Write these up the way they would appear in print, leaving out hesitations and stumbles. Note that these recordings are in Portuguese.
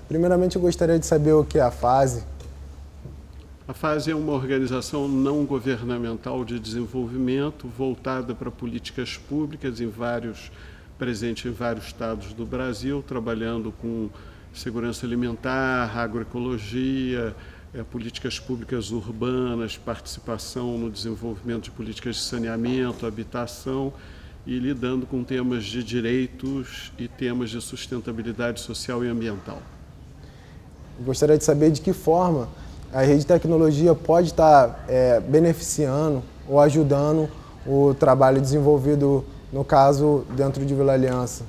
Primeiramente, eu gostaria de saber o que é a FASE. A FASE é uma organização não governamental de desenvolvimento voltada para políticas públicas presente em vários estados do Brasil, trabalhando com segurança alimentar, agroecologia, políticas públicas urbanas, participação no desenvolvimento de políticas de saneamento, habitação e lidando com temas de direitos e temas de sustentabilidade social e ambiental. Gostaria de saber de que forma a rede de tecnologia pode estar beneficiando ou ajudando o trabalho desenvolvido, no caso, dentro de Vila Aliança.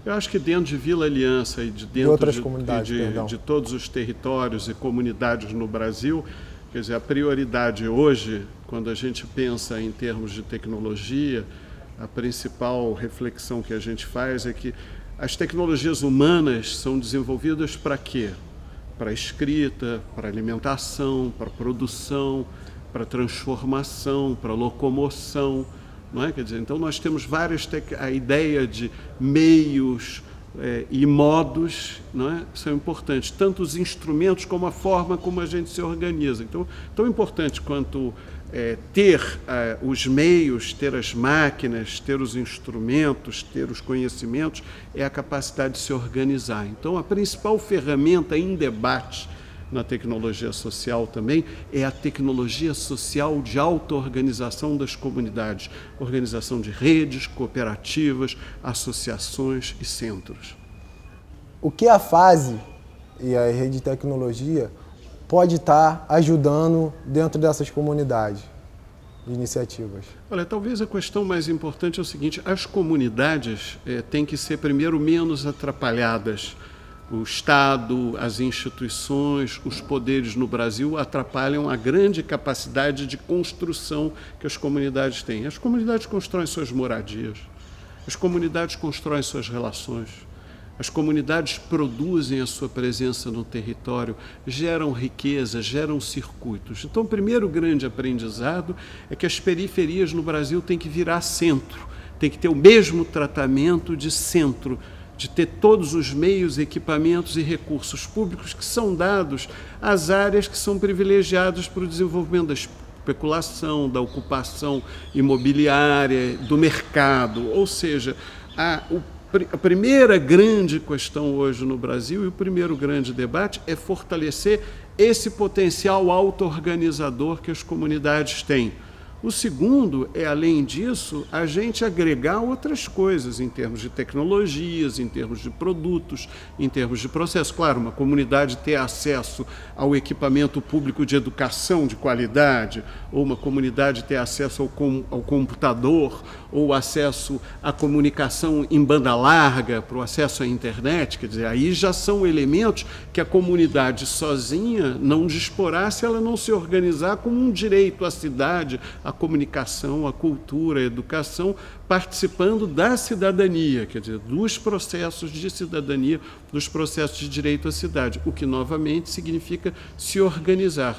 Eu acho que dentro de Vila Aliança e de todos os territórios e comunidades no Brasil, quer dizer, a prioridade hoje, quando a gente pensa em termos de tecnologia, a principal reflexão que a gente faz é que as tecnologias humanas são desenvolvidas para quê? Para escrita, para alimentação, para produção, para transformação, para locomoção, não é? Quer dizer, então nós temos a ideia de meios e modos, não é? São importantes, tanto os instrumentos como a forma como a gente se organiza. Então, tão importante quanto ter os meios, ter as máquinas, ter os instrumentos, ter os conhecimentos, é a capacidade de se organizar. Então, a principal ferramenta em debate na tecnologia social também é a tecnologia social de auto-organização das comunidades, organização de redes, cooperativas, associações e centros. O que a FASE e a rede de tecnologia pode estar ajudando dentro dessas comunidades de iniciativas? Olha, talvez a questão mais importante é o seguinte: as comunidades têm que ser primeiro menos atrapalhadas. O Estado, as instituições, os poderes no Brasil atrapalham a grande capacidade de construção que as comunidades têm. As comunidades constroem suas moradias, as comunidades constroem suas relações, as comunidades produzem a sua presença no território, geram riqueza, geram circuitos. Então, o primeiro grande aprendizado é que as periferias no Brasil têm que virar centro, têm que ter o mesmo tratamento de centro, de ter todos os meios, equipamentos e recursos públicos que são dados às áreas que são privilegiadas para o desenvolvimento da especulação, da ocupação imobiliária, do mercado. Ou seja, a primeira grande questão hoje no Brasil e o primeiro grande debate é fortalecer esse potencial auto-organizador que as comunidades têm. O segundo é, além disso, a gente agregar outras coisas em termos de tecnologias, em termos de produtos, em termos de processo. Claro, uma comunidade ter acesso ao equipamento público de educação de qualidade, ou uma comunidade ter acesso ao computador, ou acesso à comunicação em banda larga, para o acesso à internet, quer dizer, aí já são elementos que a comunidade sozinha não disporá se ela não se organizar como um direito à cidade, à comunicação, à cultura, à educação, participando da cidadania, quer dizer, dos processos de cidadania, dos processos de direito à cidade, o que novamente significa se organizar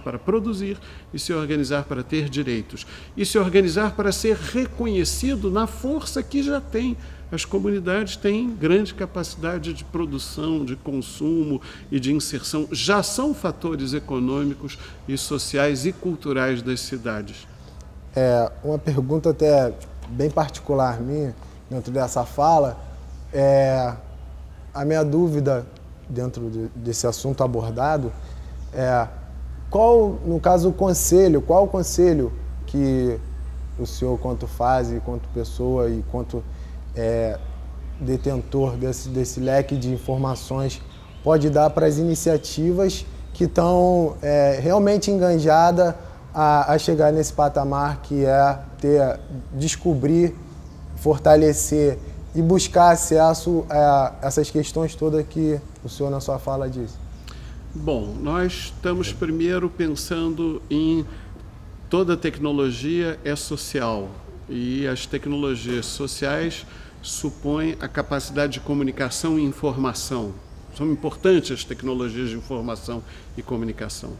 para produzir e se organizar para ter direitos, e se organizar para ser reconhecido na força que já tem. As comunidades têm grande capacidade de produção, de consumo e de inserção. Já são fatores econômicos e sociais e culturais das cidades. Uma pergunta até bem particular minha, dentro dessa fala, a minha dúvida dentro desse assunto abordado qual o conselho que o senhor, quanto FASE, quanto pessoa e quanto detentor desse leque de informações, pode dar para as iniciativas que estão realmente enganjadas a chegar nesse patamar que é descobrir, fortalecer e buscar acesso a essas questões todas que o senhor na sua fala disse? Bom, nós estamos primeiro pensando em toda tecnologia é social e as tecnologias sociais supõem a capacidade de comunicação e informação. São importantes as tecnologias de informação e comunicação.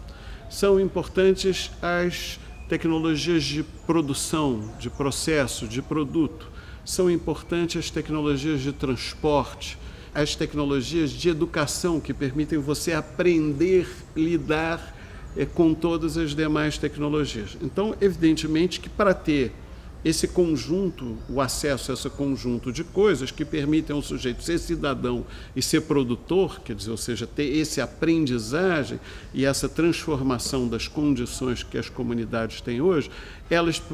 São importantes as tecnologias de produção, de processo, de produto. São importantes as tecnologias de transporte. as tecnologias de educação que permitem você aprender, lidar com todas as demais tecnologias. Então, evidentemente que para ter esse conjunto, o acesso a esse conjunto de coisas que permitem ao sujeito ser cidadão e ser produtor, quer dizer, ou seja, ter esse aprendizagem e essa transformação das condições que as comunidades têm hoje,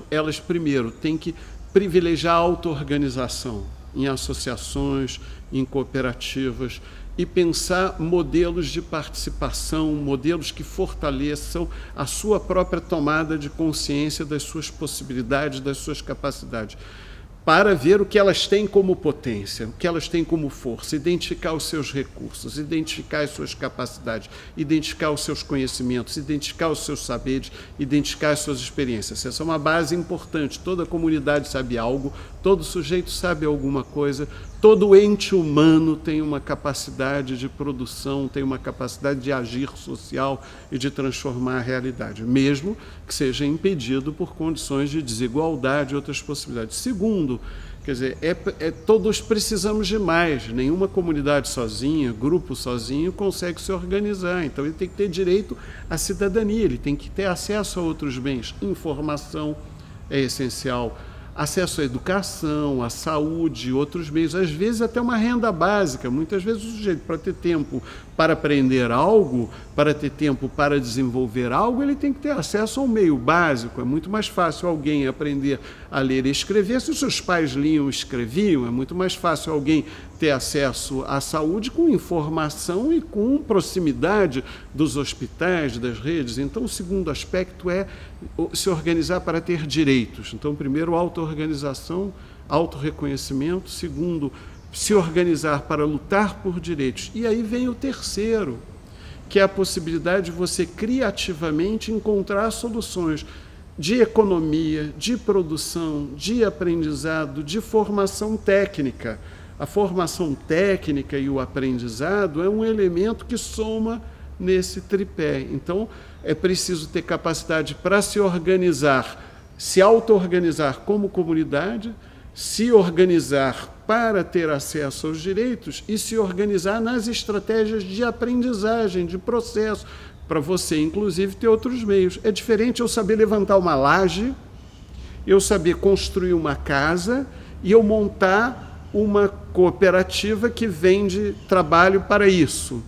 elas primeiro têm que privilegiar a auto-organização em associações, em cooperativas, e pensar modelos de participação, modelos que fortaleçam a sua própria tomada de consciência das suas possibilidades, das suas capacidades, para ver o que elas têm como potência, o que elas têm como força, identificar os seus recursos, identificar as suas capacidades, identificar os seus conhecimentos, identificar os seus saberes, identificar as suas experiências. Essa é uma base importante. Toda comunidade sabe algo, todo sujeito sabe alguma coisa, todo ente humano tem uma capacidade de produção, tem uma capacidade de agir social e de transformar a realidade, mesmo que seja impedido por condições de desigualdade e outras possibilidades. Segundo, quer dizer, todos precisamos de mais. Nenhuma comunidade sozinha, grupo sozinho, consegue se organizar. Então, ele tem que ter direito à cidadania, ele tem que ter acesso a outros bens. Informação é essencial. Acesso à educação, à saúde, outros meios, às vezes até uma renda básica. Muitas vezes o sujeito, para ter tempo para aprender algo, para ter tempo para desenvolver algo, ele tem que ter acesso a um meio básico. É muito mais fácil alguém aprender a ler e escrever se os seus pais liam e escreviam. É muito mais fácil alguém ter acesso à saúde com informação e com proximidade dos hospitais, das redes. Então, o segundo aspecto é se organizar para ter direitos. Então, primeiro, auto-organização, auto-reconhecimento. Segundo, se organizar para lutar por direitos. E aí vem o terceiro, que é a possibilidade de você criativamente encontrar soluções de economia, de produção, de aprendizado, de formação técnica. A formação técnica e o aprendizado é um elemento que soma nesse tripé. Então, é preciso ter capacidade para se organizar, se auto-organizar como comunidade, se organizar para ter acesso aos direitos e se organizar nas estratégias de aprendizagem, de processo, para você, inclusive, ter outros meios. É diferente eu saber levantar uma laje, eu saber construir uma casa e eu montar uma cooperativa que vende trabalho para isso.